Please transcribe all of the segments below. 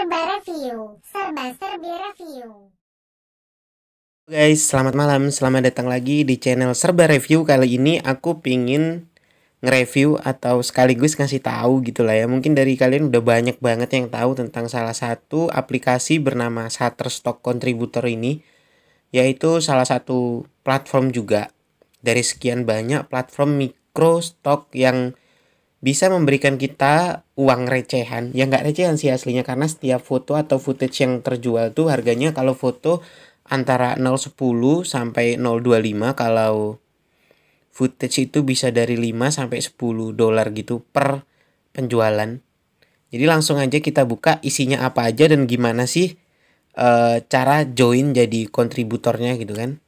Serba Review, serba-serbi review. Guys, selamat malam. Selamat datang lagi di channel Serba Review. Kali ini aku pingin nge-review atau sekaligus ngasih tahu gitu lah ya. Mungkin dari kalian udah banyak banget yang tahu tentang salah satu aplikasi bernama Shutterstock Contributor ini, yaitu salah satu platform juga dari sekian banyak platform micro stock yang bisa memberikan kita uang recehan. Ya nggak recehan sih aslinya, karena setiap foto atau footage yang terjual tuh harganya kalau foto antara 0,10 sampai 0,25, kalau footage itu bisa dari 5 sampai 10 dolar gitu per penjualan. Jadi langsung aja kita buka isinya apa aja dan gimana sih cara join jadi kontributornya gitu kan.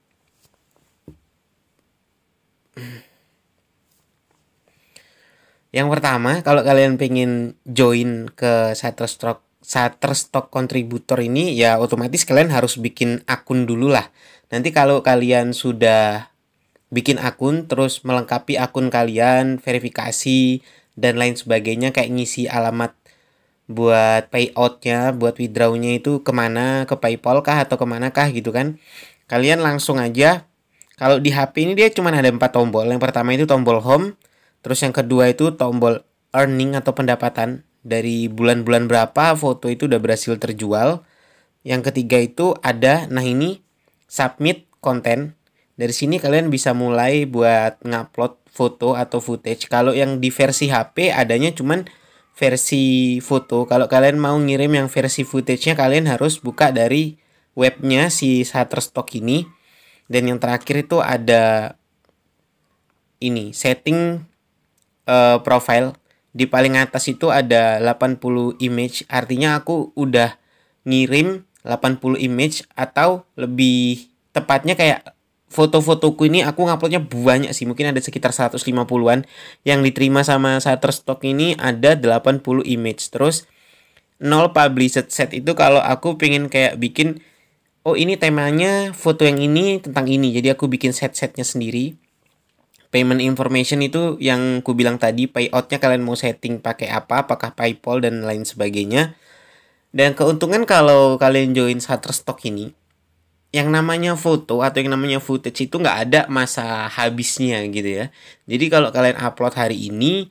Yang pertama, kalau kalian pengen join ke Shutterstock Contributor ini, ya otomatis kalian harus bikin akun dulu lah. Nanti kalau kalian sudah bikin akun, terus melengkapi akun kalian, verifikasi, dan lain sebagainya, kayak ngisi alamat buat payoutnya, buat withdrawnya itu kemana, ke PayPal kah atau kemana kah gitu kan. Kalian langsung aja, kalau di HP ini dia cuma ada 4 tombol. Yang pertama itu tombol home, terus yang kedua itu tombol earning atau pendapatan. Dari bulan-bulan berapa foto itu udah berhasil terjual. Yang ketiga itu ada, nah ini, submit konten. Dari sini kalian bisa mulai buat ngupload foto atau footage. Kalau yang di versi HP adanya cuman versi foto. Kalau kalian mau ngirim yang versi footage-nya, kalian harus buka dari webnya si Shutterstock ini. Dan yang terakhir itu ada ini, setting profile. Di paling atas itu ada 80 image. Artinya aku udah ngirim 80 image, atau lebih tepatnya kayak foto-fotoku ini aku nguploadnya banyak sih. Mungkin ada sekitar 150-an. Yang diterima sama Shutterstock ini ada 80 image. Terus 0 published set itu kalau aku pengen kayak bikin, oh ini temanya foto yang ini tentang ini, jadi aku bikin set-setnya sendiri. Payment information itu yang ku bilang tadi, payoutnya kalian mau setting pakai apa, apakah PayPal dan lain sebagainya. Dan keuntungan kalau kalian join Shutterstock ini, yang namanya foto atau yang namanya footage itu nggak ada masa habisnya gitu ya. Jadi kalau kalian upload hari ini,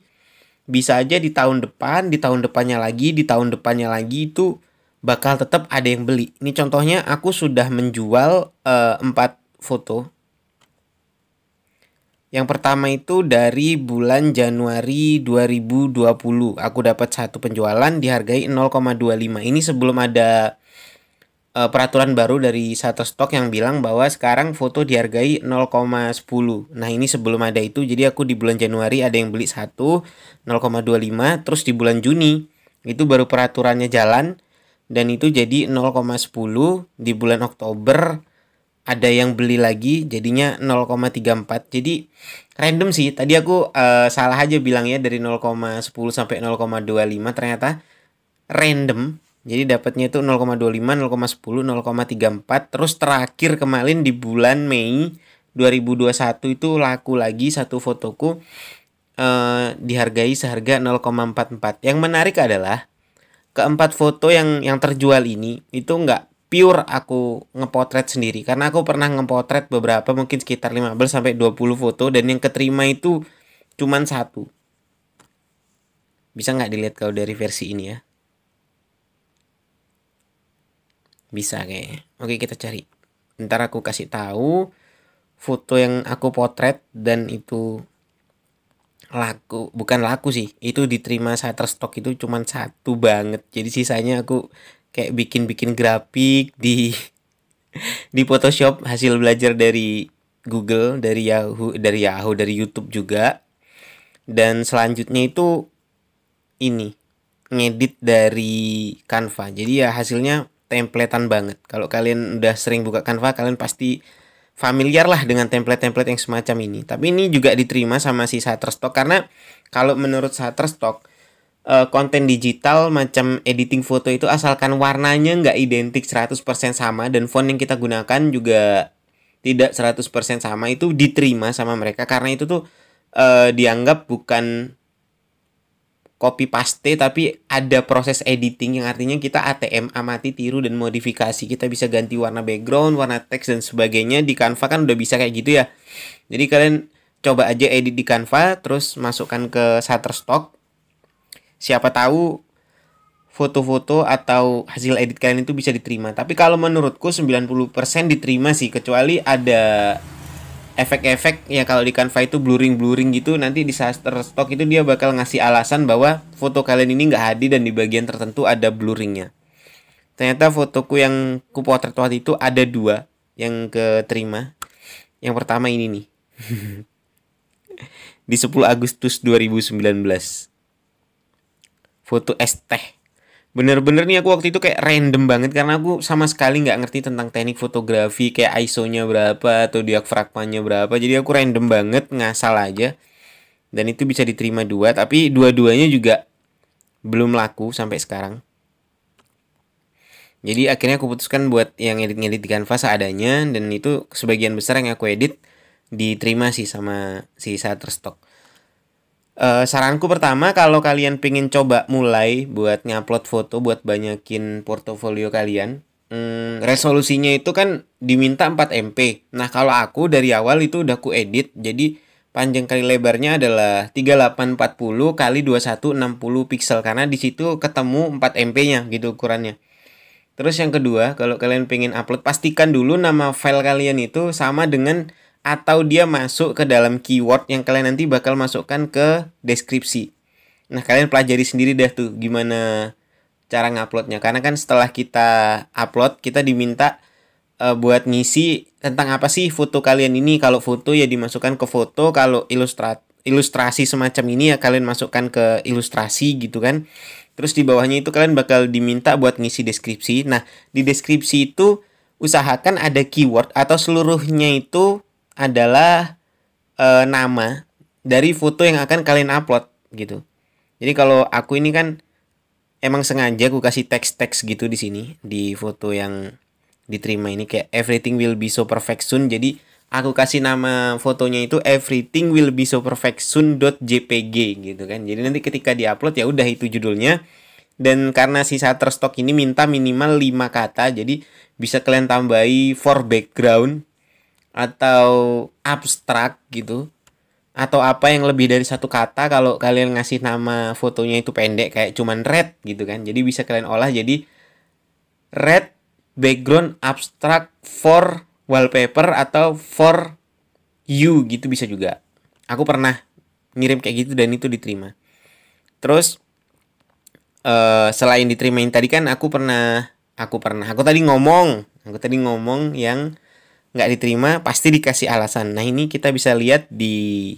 bisa aja di tahun depan, di tahun depannya lagi, di tahun depannya lagi itu bakal tetap ada yang beli. Ini contohnya aku sudah menjual 4 foto. Yang pertama itu dari bulan Januari 2020. Aku dapat satu penjualan dihargai 0,25. Ini sebelum ada peraturan baru dari Shutterstock yang bilang bahwa sekarang foto dihargai 0,10. Nah, ini sebelum ada itu. Jadi aku di bulan Januari ada yang beli 0,25. Terus di bulan Juni itu baru peraturannya jalan, dan itu jadi 0,10. Di bulan Oktober ada yang beli lagi jadinya 0,34. Jadi random sih. Tadi aku salah aja bilang ya, dari 0,10 sampai 0,25, ternyata random. Jadi dapatnya itu 0,25, 0,10, 0,34. Terus terakhir kemarin di bulan Mei 2021 itu laku lagi satu fotoku, dihargai seharga 0,44. Yang menarik adalah keempat foto yang terjual ini itu nggak pure aku ngepotret sendiri, karena aku pernah ngepotret beberapa, mungkin sekitar 15 sampai 20 foto, dan yang keterima itu cuman satu. Bisa nggak dilihat kalau dari versi ini ya? Bisa kayaknya. Oke, kita cari. Ntar aku kasih tahu foto yang aku potret dan itu laku, bukan laku sih, itu diterima Shutterstock itu cuman satu banget. Jadi sisanya aku kayak bikin grafik di Photoshop, hasil belajar dari Google, dari YouTube juga. Dan selanjutnya itu ini, ngedit dari Canva. Jadi ya hasilnya templatean banget. Kalau kalian udah sering buka Canva, kalian pasti familiar lah dengan template-template yang semacam ini. Tapi ini juga diterima sama si Shutterstock, karena kalau menurut Shutterstock, konten digital macam editing foto itu asalkan warnanya nggak identik 100% sama dan font yang kita gunakan juga tidak 100% sama, itu diterima sama mereka, karena itu tuh dianggap bukan copy paste, tapi ada proses editing yang artinya kita ATM, amati, tiru, dan modifikasi. Kita bisa ganti warna background, warna teks, dan sebagainya. Di Canva kan udah bisa kayak gitu ya. Jadi kalian coba aja edit di Canva, terus masukkan ke Shutterstock. Siapa tahu foto-foto atau hasil edit kalian itu bisa diterima. Tapi kalau menurutku 90% diterima sih, kecuali ada efek-efek ya. Kalau di Canva itu blurring gitu, nanti di Shutterstock itu dia bakal ngasih alasan bahwa foto kalian ini nggak hadir dan di bagian tertentu ada blurringnya. Ternyata fotoku yang ku potret waktu itu ada 2 yang keterima. Yang pertama ini nih. Di 10 Agustus 2019. Foto es teh. Bener-bener nih aku waktu itu kayak random banget, karena aku sama sekali nggak ngerti tentang teknik fotografi, kayak ISO-nya berapa atau diafragmanya berapa. Jadi aku random banget, ngasal aja. Dan itu bisa diterima 2, tapi dua-duanya juga belum laku sampai sekarang. Jadi akhirnya aku putuskan buat yang edit-ngedit di Canva seadanya, dan itu sebagian besar yang aku edit diterima sih sama si Shutterstock. Saranku pertama, kalau kalian pengen coba mulai buat ngupload foto, buat banyakin portofolio kalian, resolusinya itu kan diminta 4 MP. Nah kalau aku dari awal itu udah ku edit, jadi panjang kali lebarnya adalah 3840 kali 2160 pixel, karena di situ ketemu 4 MP-nya gitu ukurannya. Terus yang kedua, kalau kalian pengen upload, pastikan dulu nama file kalian itu sama dengan atau dia masuk ke dalam keyword yang kalian nanti bakal masukkan ke deskripsi. Nah, kalian pelajari sendiri dah tuh gimana cara nguploadnya. Karena kan setelah kita upload, kita diminta buat ngisi tentang apa sih foto kalian ini. Kalau foto ya dimasukkan ke foto, kalau ilustrasi semacam ini ya kalian masukkan ke ilustrasi gitu kan. Terus di bawahnya itu kalian bakal diminta buat ngisi deskripsi. Nah, di deskripsi itu usahakan ada keyword atau seluruhnya itu adalah nama dari foto yang akan kalian upload gitu. Jadi kalau aku ini kan emang sengaja aku kasih teks-teks gitu di sini di foto yang diterima ini, kayak everything will be so perfect soon. Jadi aku kasih nama fotonya itu everything will be so perfect soon.jpg gitu kan. Jadi nanti ketika diupload ya udah itu judulnya. Dan karena si Shutterstock ini minta minimal 5 kata, jadi bisa kalian tambahi for background atau abstrak gitu, atau apa yang lebih dari 1 kata kalau kalian ngasih nama fotonya itu pendek kayak cuman red gitu kan. Jadi bisa kalian olah jadi red background abstrak for wallpaper atau for you gitu bisa juga. Aku pernah ngirim kayak gitu dan itu diterima. Terus selain diterimain tadi kan aku tadi ngomong yang nggak diterima pasti dikasih alasan. Nah ini kita bisa lihat di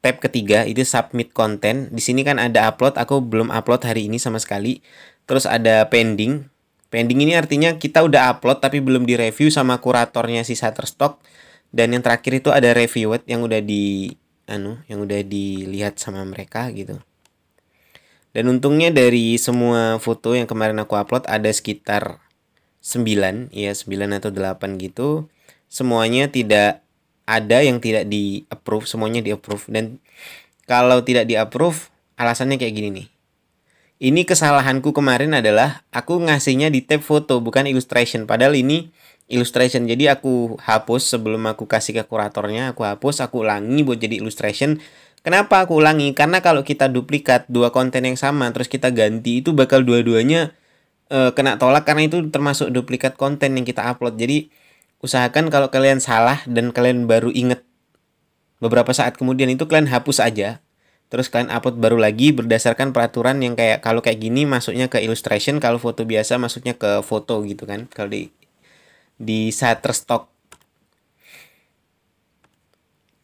tab ketiga itu submit content. Di sini kan ada upload, aku belum upload hari ini sama sekali. Terus ada pending. Pending ini artinya kita udah upload tapi belum direview sama kuratornya si Shutterstock. Dan yang terakhir itu ada reviewed yang udah dilihat sama mereka gitu. Dan untungnya dari semua foto yang kemarin aku upload ada sekitar 9 atau 8 gitu. Semuanya tidak ada yang tidak di-approve, semuanya di-approve. Dan kalau tidak di-approve, alasannya kayak gini nih. Ini kesalahanku kemarin adalah aku ngasihnya di tab foto, bukan illustration. Padahal ini illustration. Jadi aku hapus sebelum aku kasih ke kuratornya, aku hapus, aku ulangi buat jadi illustration. Kenapa aku ulangi? Karena kalau kita duplikat 2 konten yang sama terus kita ganti, itu bakal dua-duanya kena tolak karena itu termasuk duplikat konten yang kita upload. Jadi usahakan kalau kalian salah dan kalian baru inget beberapa saat kemudian, itu kalian hapus aja. Terus kalian upload baru lagi berdasarkan peraturan yang kayak kalau kayak gini masuknya ke illustration, kalau foto biasa masuknya ke foto gitu kan. Kalau di Shutterstock.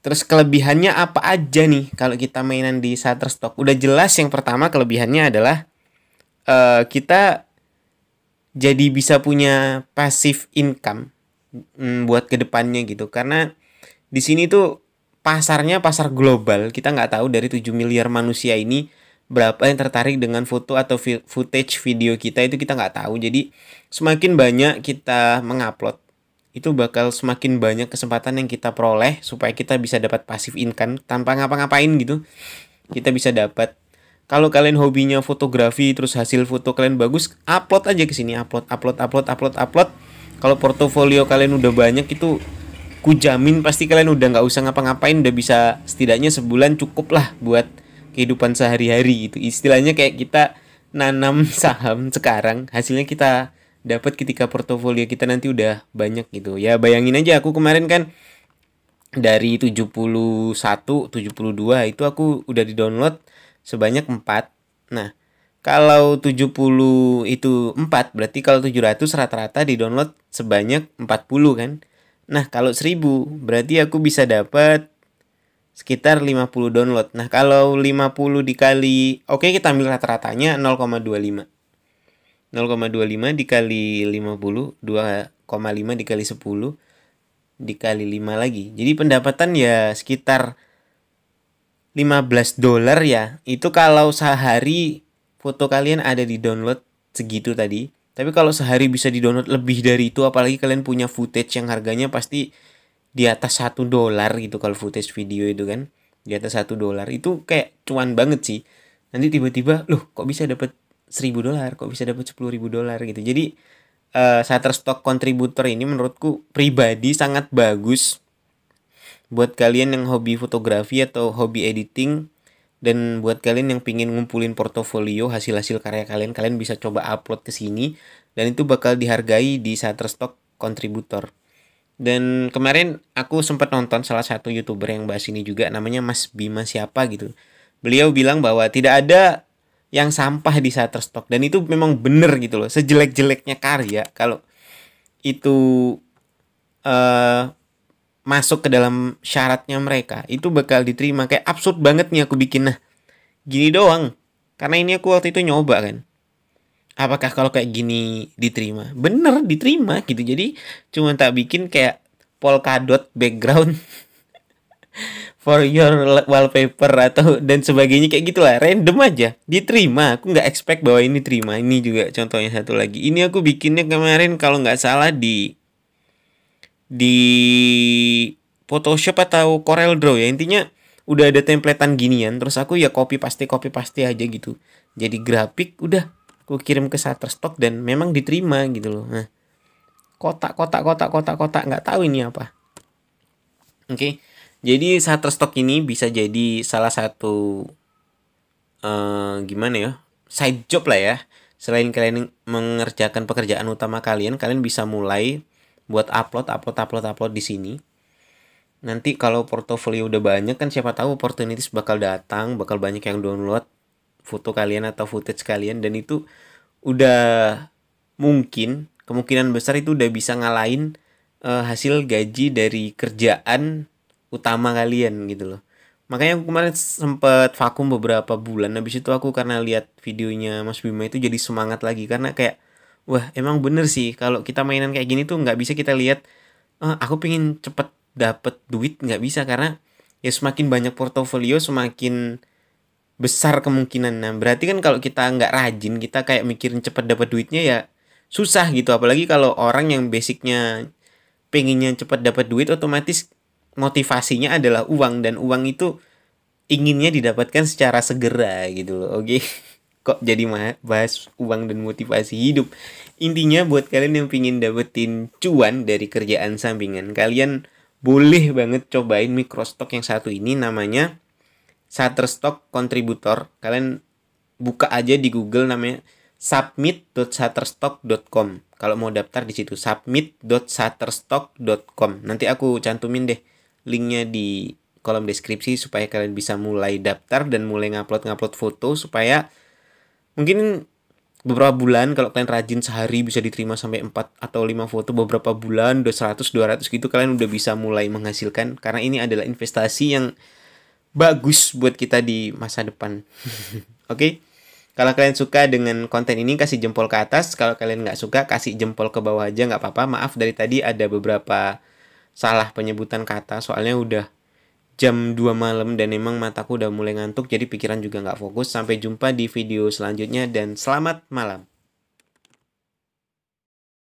Terus kelebihannya apa aja nih kalau kita mainan di Shutterstock? Udah jelas yang pertama kelebihannya adalah kita jadi bisa punya passive income buat kedepannya gitu. Karena di sini tuh pasarnya pasar global. Kita nggak tahu dari 7 miliar manusia ini berapa yang tertarik dengan foto atau footage video kita, itu kita nggak tahu. Jadi semakin banyak kita mengupload, itu bakal semakin banyak kesempatan yang kita peroleh supaya kita bisa dapat passive income tanpa ngapa-ngapain gitu. Kita bisa dapat Kalau kalian hobinya fotografi terus hasil foto kalian bagus, upload aja ke sini, upload. Kalau portofolio kalian udah banyak itu kujamin pasti kalian udah nggak usah ngapa-ngapain, udah bisa setidaknya sebulan cukup lah buat kehidupan sehari-hari gitu. Istilahnya kayak kita nanam saham sekarang, hasilnya kita dapat ketika portofolio kita nanti udah banyak gitu. Ya bayangin aja aku kemarin kan dari 71, 72 itu aku udah di-download sebanyak 4. Nah, kalau 70 itu 4, berarti kalau 700 rata-rata di-download sebanyak 40 kan. Nah, kalau 1000 berarti aku bisa dapat sekitar 50 download. Nah, kalau 50 dikali, oke kita ambil rata-ratanya 0,25. 0,25 dikali 50, 2,5 dikali 10 dikali 5 lagi. Jadi pendapatan ya sekitar $15 ya. Itu kalau sehari foto kalian ada di download segitu tadi. Tapi kalau sehari bisa di download lebih dari itu, apalagi kalian punya footage yang harganya pasti di atas $1 gitu kalau footage video itu kan. Di atas $1 itu kayak cuan banget sih. Nanti tiba-tiba loh kok bisa dapat $1.000, kok bisa dapat $10.000 gitu. Jadi Shutterstock Contributor ini menurutku pribadi sangat bagus buat kalian yang hobi fotografi atau hobi editing, dan buat kalian yang pingin ngumpulin portofolio hasil-hasil karya kalian, kalian bisa coba upload ke sini dan itu bakal dihargai di Shutterstock Contributor. Dan kemarin aku sempat nonton salah satu YouTuber yang bahas ini juga, namanya Mas Bima siapa gitu. Beliau bilang bahwa tidak ada yang sampah di Shutterstock, dan itu memang bener gitu loh. Sejelek-jeleknya karya, kalau itu masuk ke dalam syaratnya mereka, itu bakal diterima. Kayak absurd banget nih aku bikin, nah gini doang, karena ini aku waktu itu nyoba kan, apakah kalau kayak gini diterima? Bener diterima gitu. Jadi cuma tak bikin kayak polkadot background for your wallpaper atau dan sebagainya kayak gitulah, random aja diterima. Aku nggak expect bahwa ini terima. Ini juga contohnya satu lagi, ini aku bikinnya kemarin kalau nggak salah di Photoshop atau Corel Draw ya, intinya udah ada templatean ginian, terus aku ya copy paste aja gitu jadi grafik, udah aku kirim ke Shutterstock dan memang diterima gitu loh. Nah, kotak nggak tahu ini apa. Oke. Jadi Shutterstock ini bisa jadi salah satu gimana ya, side job lah ya. Selain kalian mengerjakan pekerjaan utama kalian bisa mulai buat upload di sini. Nanti kalau portofolio udah banyak kan siapa tahu opportunities bakal datang, bakal banyak yang download foto kalian atau footage kalian, dan itu udah mungkin kemungkinan besar itu udah bisa ngalahin hasil gaji dari kerjaan utama kalian gitu loh. Makanya aku kemarin sempet vakum beberapa bulan. Habis itu aku karena lihat videonya Mas Bima itu jadi semangat lagi, karena kayak wah emang bener sih kalau kita mainan kayak gini tuh nggak bisa kita lihat aku pengen cepet dapet duit, nggak bisa, karena ya semakin banyak portofolio semakin besar kemungkinan. Nah berarti kan kalau kita nggak rajin, kita kayak mikirin cepet dapet duitnya ya susah gitu. Apalagi kalau orang yang basicnya pengennya cepet dapet duit, otomatis motivasinya adalah uang, dan uang itu inginnya didapatkan secara segera gitu loh. Oke. Kok jadi bahas uang dan motivasi hidup. Intinya buat kalian yang pingin dapetin cuan dari kerjaan sampingan, kalian boleh banget cobain microstock yang satu ini, namanya Shutterstock Contributor. Kalian buka aja di Google, namanya submit.shutterstock.com. Kalau mau daftar di situ submit.shutterstock.com. Nanti aku cantumin deh linknya di kolom deskripsi supaya kalian bisa mulai daftar dan mulai ngupload foto, supaya mungkin beberapa bulan kalau kalian rajin sehari bisa diterima sampai 4 atau 5 foto, beberapa bulan udah 100 200 gitu kalian udah bisa mulai menghasilkan, karena ini adalah investasi yang bagus buat kita di masa depan. Oke. Kalau kalian suka dengan konten ini kasih jempol ke atas, kalau kalian nggak suka kasih jempol ke bawah aja nggak apa-apa. Maaf dari tadi ada beberapa salah penyebutan kata, soalnya udah jam 2 malam dan emang mataku udah mulai ngantuk, jadi pikiran juga nggak fokus. Sampai jumpa di video selanjutnya dan selamat malam.